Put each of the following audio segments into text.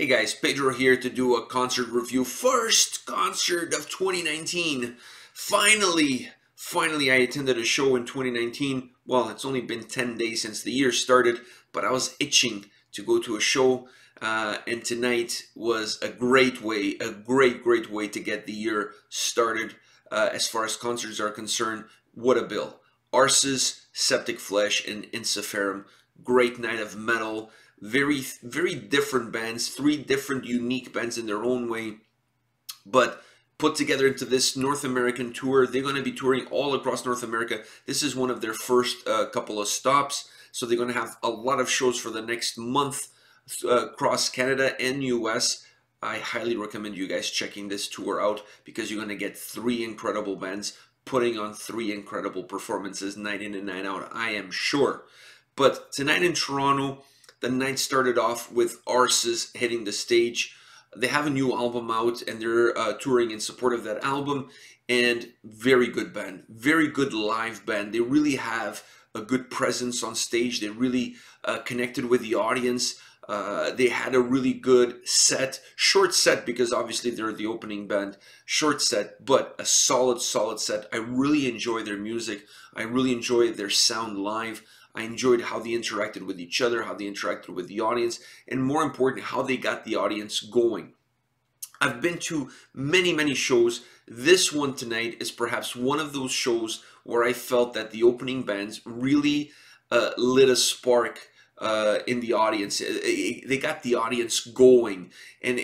Hey guys, Pedro here to do a concert review. First concert of 2019. Finally, I attended a show in 2019. Well, it's only been 10 days since the year started, but I was itching to go to a show. And tonight was a great way, a great way to get the year started as far as concerts are concerned. What a bill. Arsis, SepticFlesh, and Ensiferum. Great night of metal. Very different bands, three different unique bands in their own way, but put together into this North American tour. They're going to be touring all across North America. This is one of their first couple of stops, so they're going to have a lot of shows for the next month across Canada and US. I highly recommend you guys checking this tour out because you're going to get three incredible bands putting on three incredible performances night in and night out, I am sure. But tonight in Toronto, the night started off with Arsis hitting the stage. They have a new album out and they're touring in support of that album. And very good band, very good live band. They really have a good presence on stage. They really connected with the audience. They had a really good set, short set because obviously they're the opening band, short set, but a solid set. I really enjoy their music. I really enjoy their sound live. I enjoyed how they interacted with each other, how they interacted with the audience, and more important, how they got the audience going. I've been to many shows. This one tonight is perhaps one of those shows where I felt that the opening bands really lit a spark in the audience. They got the audience going, and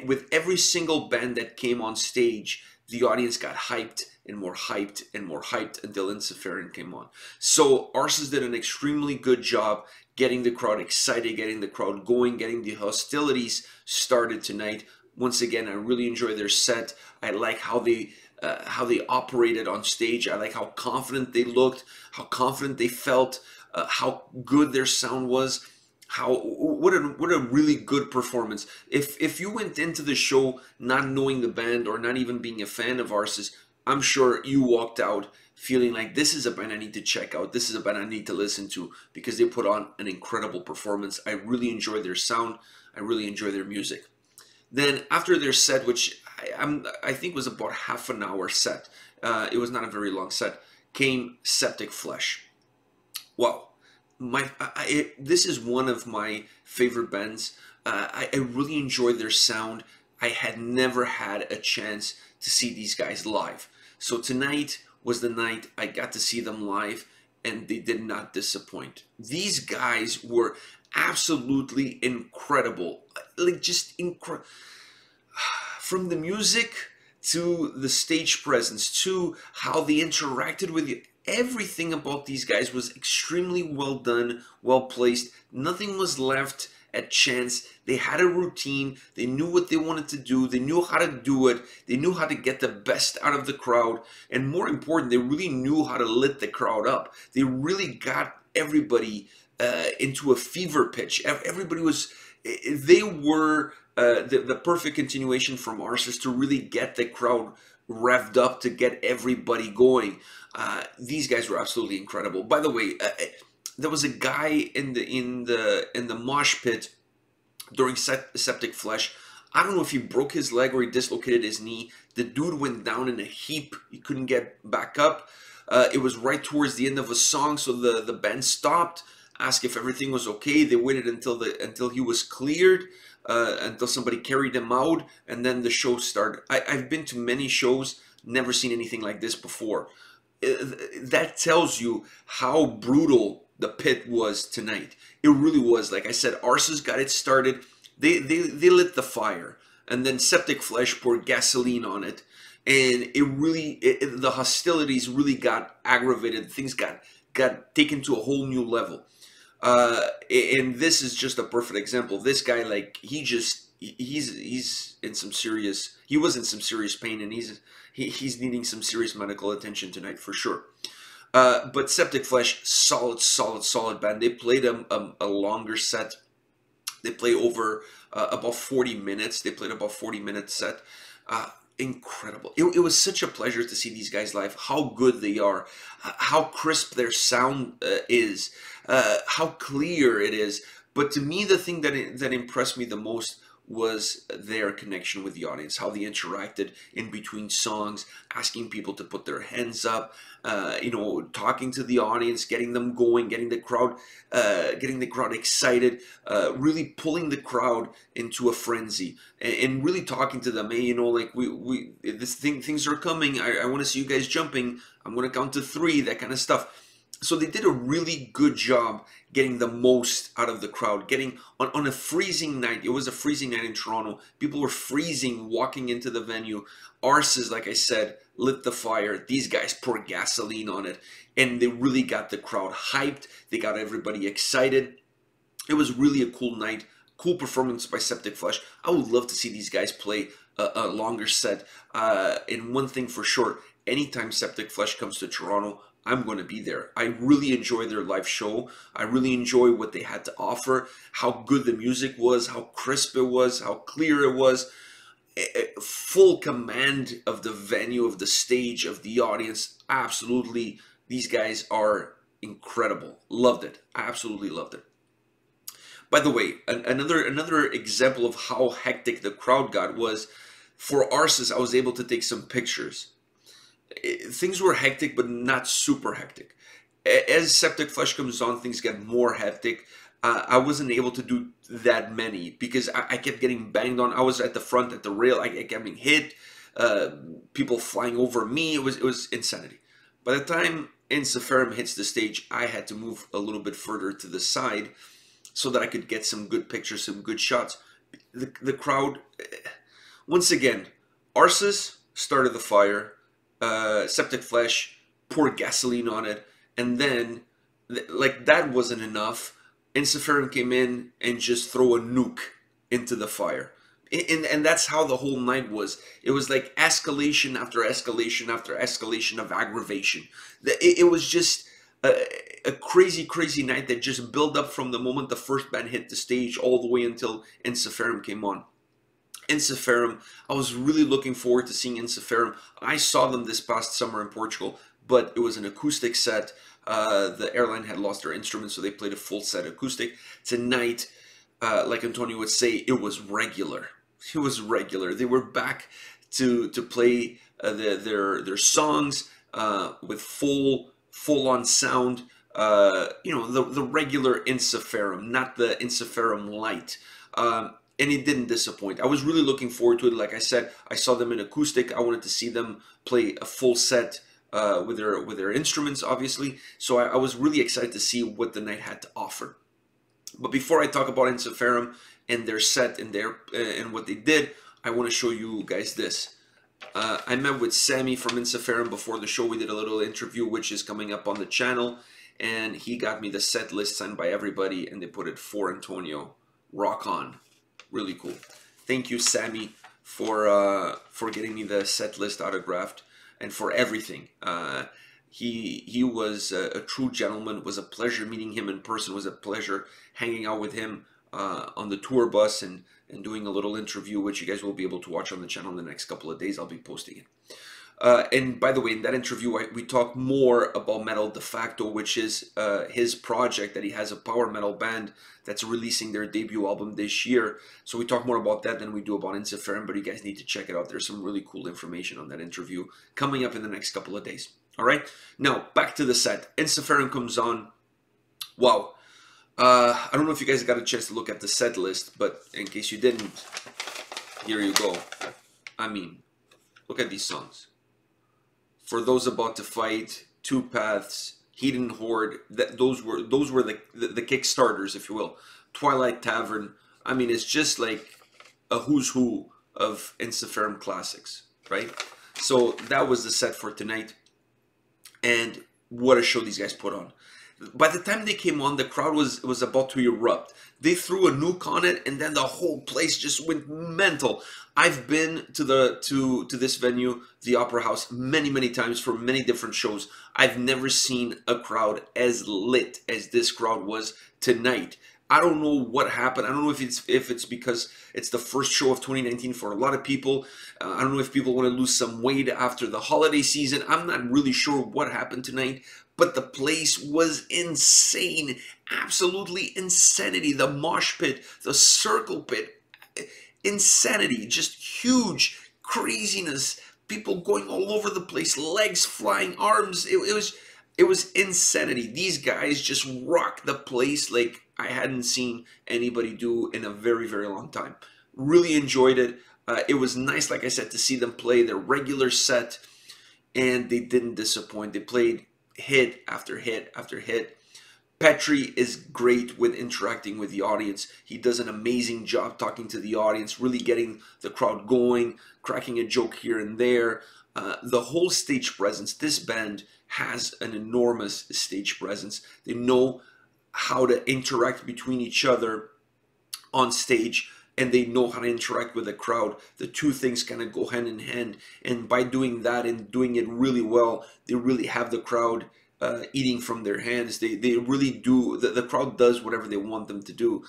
with every single band that came on stage, the audience got hyped and more hyped and more hyped until Ensiferum came on. So Arsis did an extremely good job getting the crowd excited, getting the crowd going, getting the hostilities started tonight. Once again, I really enjoy their set. I like how they operated on stage. I like how confident they looked, how confident they felt, how good their sound was. What a really good performance. If you went into the show not knowing the band or not even being a fan of Arsis, I'm sure you walked out feeling like this is a band I need to check out. This is a band I need to listen to because they put on an incredible performance. I really enjoy their sound. I really enjoy their music. Then after their set, which I think was about half an hour set, it was not a very long set, came SepticFlesh. Wow. This is one of my favorite bands. I really enjoy their sound. I had never had a chance to see these guys live. So tonight was the night I got to see them live, and they did not disappoint. These guys were absolutely incredible. Like just incredible. From the music to the stage presence to how they interacted with you. Everything about these guys was extremely well done, well placed. Nothing was left at chance. They had a routine. They knew what they wanted to do. They knew how to do it. They knew how to get the best out of the crowd. And more important, they really knew how to lit the crowd up. They really got everybody into a fever pitch. Everybody was, they were the perfect continuation from Arsis to really get the crowd revved up, to get everybody going. These guys were absolutely incredible. By the way, there was a guy in the mosh pit during SepticFlesh. I don't know if he broke his leg or he dislocated his knee. The dude went down in a heap. He couldn't get back up. It was right towards the end of a song, so the band stopped, asked if everything was okay. They waited until he was cleared, until somebody carried him out, and then the show started. I've been to many shows, never seen anything like this before. That tells you how brutal the pit was tonight. It really was. Like I said, Arsis got it started. They lit the fire, and then SepticFlesh poured gasoline on it, and the hostilities really got aggravated. Things got taken to a whole new level. And this is just a perfect example. This guy, like, he's in some serious, he was in some serious pain, and he's needing some serious medical attention tonight for sure. But SepticFlesh, solid band. They played a longer set. They played over about 40 minutes. They played about 40-minute set. Incredible. It was such a pleasure to see these guys live, how good they are, how crisp their sound is, how clear it is. But to me, the thing that impressed me the most was their connection with the audience, how they interacted in between songs, asking people to put their hands up, you know, talking to the audience, getting them going, getting the crowd excited, really pulling the crowd into a frenzy, and really talking to them. Hey, you know, like things are coming. I want to see you guys jumping. I'm going to count to 3, that kind of stuff. So they did a really good job getting the most out of the crowd, getting on a freezing night. It was a freezing night in Toronto. People were freezing walking into the venue. Arsis, like I said, lit the fire. These guys poured gasoline on it, and they really got the crowd hyped. They got everybody excited. It was really a cool night. Cool performance by SepticFlesh. I would love to see these guys play a longer set. And one thing for sure, anytime SepticFlesh comes to Toronto, I'm going to be there. I really enjoy their live show. I really enjoy what they had to offer, how good the music was, how crisp it was, how clear it was. Full command of the venue, of the stage, of the audience. Absolutely, these guys are incredible. Loved it. Absolutely loved it. By the way, another example of how hectic the crowd got was for Arsis. I was able to take some pictures. Things were hectic, but not super hectic. As SepticFlesh comes on, things get more hectic. I wasn't able to do that many because I kept getting banged on. I was at the front, at the rail. I kept getting hit. People flying over me. It was insanity. By the time Ensiferum hits the stage, I had to move a little bit further to the side so that I could get some good pictures, some good shots. The crowd, once again, Arsis started the fire. SepticFlesh poured gasoline on it, and then like that wasn't enough. Ensiferum came in and just throw a nuke into the fire, and that's how the whole night was. It was like escalation after escalation after escalation of aggravation. It was just a crazy night that just built up from the moment the first band hit the stage all the way until Ensiferum came on. Ensiferum, I was really looking forward to seeing Ensiferum. I saw them this past summer in Portugal, but it was an acoustic set. The airline had lost their instruments, so they played a full set acoustic. Tonight, like Antonio would say, it was regular. It was regular. They were back to play their songs with full-on sound. You know, the regular Ensiferum, not the Ensiferum light. And it didn't disappoint. I was really looking forward to it. Like I said, I saw them in acoustic. I wanted to see them play a full set with their instruments, obviously. So I was really excited to see what the night had to offer. But before I talk about Ensiferum and their set and what they did, I want to show you guys this. I met with Sammy from Ensiferum before the show. We did a little interview, which is coming up on the channel. And he got me the set list signed by everybody, and they put it for Antonio. Rock on. Really cool. Thank you, Sammy, for getting me the set list autographed and for everything. He was a true gentleman. It was a pleasure meeting him in person. It was a pleasure hanging out with him on the tour bus and doing a little interview, which you guys will be able to watch on the channel in the next couple of days. I'll be posting it. And by the way, in that interview, we talk more about Metal De Facto, which is his project that he has, a power metal band that's releasing their debut album this year. So we talk more about that than we do about Ensiferum, but you guys need to check it out. There's some really cool information on that interview coming up in the next couple of days. All right, now back to the set. Ensiferum comes on. Wow. I don't know if you guys got a chance to look at the set list, but in case you didn't, here you go. I mean, look at these songs. For Those About to Fight, Two Paths, Heathen Horde, those were the kickstarters, if you will. Twilight Tavern. I mean, it's just like a who's who of Ensiferum classics, right? So that was the set for tonight, and what a show these guys put on. By the time they came on, the crowd was about to erupt. They threw a nuke on it, and then the whole place just went mental. I've been to this venue, the Opera House, many times for many different shows. I've never seen a crowd as lit as this crowd was tonight. I don't know what happened. I don't know if it's because it's the first show of 2019 for a lot of people. I don't know if people want to lose some weight after the holiday season. I'm not really sure what happened tonight, but the place was insane. Absolutely insanity. The mosh pit, the circle pit. insanity, just huge craziness, people going all over the place, legs flying, arms. It was insanity. These guys just rocked the place like I hadn't seen anybody do in a very, very long time. Really enjoyed it. It was nice, like I said, to see them play their regular set, and they didn't disappoint. They played hit after hit after hit. Petri is great with interacting with the audience. He does an amazing job talking to the audience, really getting the crowd going, cracking a joke here and there. The whole stage presence, this band has an enormous stage presence. They know how to interact between each other on stage, and they know how to interact with the crowd. The two things kind of go hand in hand, and by doing that and doing it really well, they really have the crowd eating from their hands. They really do. The crowd does whatever they want them to do.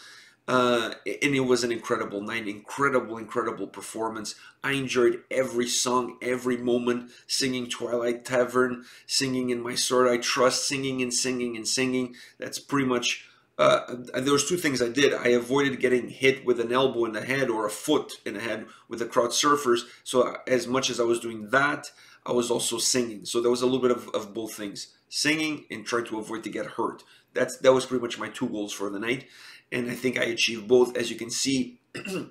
And it was an incredible night, incredible performance. I enjoyed every song, every moment, singing Twilight Tavern, singing In My Sword I Trust, singing and singing and singing. That's pretty much, there was two things I did. I avoided getting hit with an elbow in the head or a foot in the head with the crowd surfers. So as much as I was doing that, I was also singing. So there was a little bit of both things. Singing and trying to avoid to get hurt. That was pretty much my two goals for the night, and I think I achieved both. As you can see,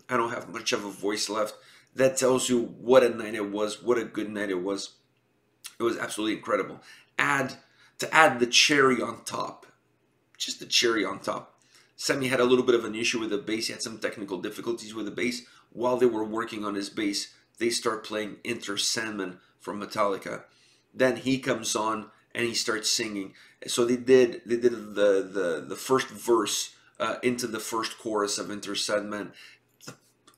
I don't have much of a voice left. That tells you what a night it was, what a good night it was. It was absolutely incredible. To add the cherry on top, just the cherry on top. Sammy had a little bit of an issue with the bass. He had some technical difficulties with the bass. While they were working on his bass, they start playing Enter Sandman from Metallica. Then he comes on and he starts singing. So they did the first verse into the first chorus of Enter Sandman.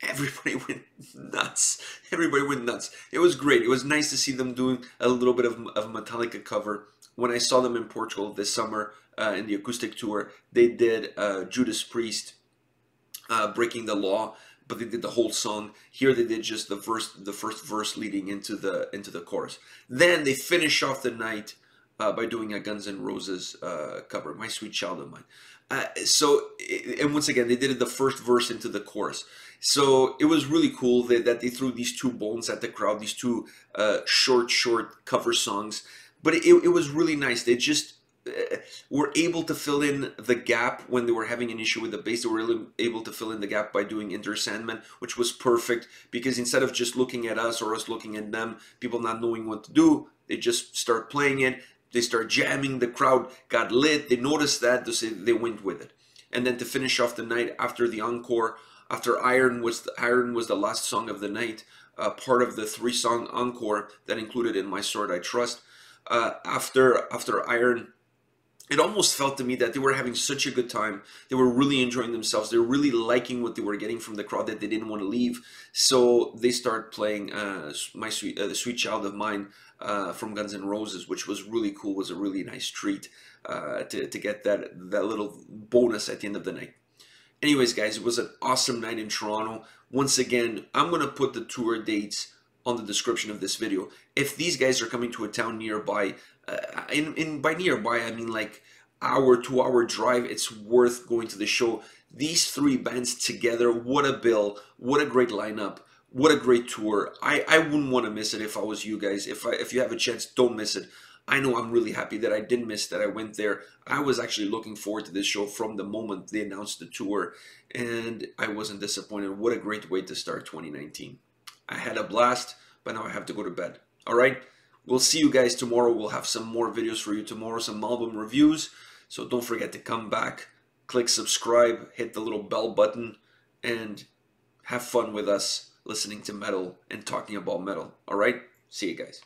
Everybody went nuts. Everybody went nuts. It was great. It was nice to see them doing a little bit of Metallica cover. When I saw them in Portugal this summer in the acoustic tour, they did Judas Priest, Breaking the Law, but they did the whole song. Here they did just the first verse leading into the chorus. Then they finish off the night by doing a Guns N' Roses cover, My Sweet Child of Mine. And once again, they did the first verse into the chorus. So it was really cool that they threw these two bones at the crowd, these two short cover songs. But it was really nice. They just were able to fill in the gap when they were having an issue with the bass. They were able to fill in the gap by doing Enter Sandman, which was perfect, because instead of just looking at us or us looking at them, people not knowing what to do, they just start playing it. They start jamming, the crowd got lit, they noticed that, they went with it. And then to finish off the night, after the encore, after Iron was the last song of the night, part of the 3-song encore that included In My Sword I Trust. After Iron, it almost felt to me that they were having such a good time. They were really enjoying themselves. They were really liking what they were getting from the crowd, that they didn't want to leave. So they start playing The Sweet Child of Mine from Guns N' Roses, which was really cool. Was a really nice treat to get that little bonus at the end of the night. Anyways, guys, it was an awesome night in Toronto. Once again, I'm going to put the tour dates on the description of this video. If these guys are coming to a town nearby, by nearby I mean like hour, 2-hour drive, it's worth going to the show. These three bands together, what a bill, what a great lineup, what a great tour. I wouldn't want to miss it if I was you guys. If you have a chance, don't miss it. I know I'm really happy that I didn't miss that I went there. I was actually looking forward to this show from the moment they announced the tour, and I wasn't disappointed. What a great way to start 2019. I had a blast, but now I have to go to bed. All right? We'll see you guys tomorrow. We'll have some more videos for you tomorrow, some album reviews. So don't forget to come back, click subscribe, hit the little bell button, and have fun with us listening to metal and talking about metal. All right? See you guys.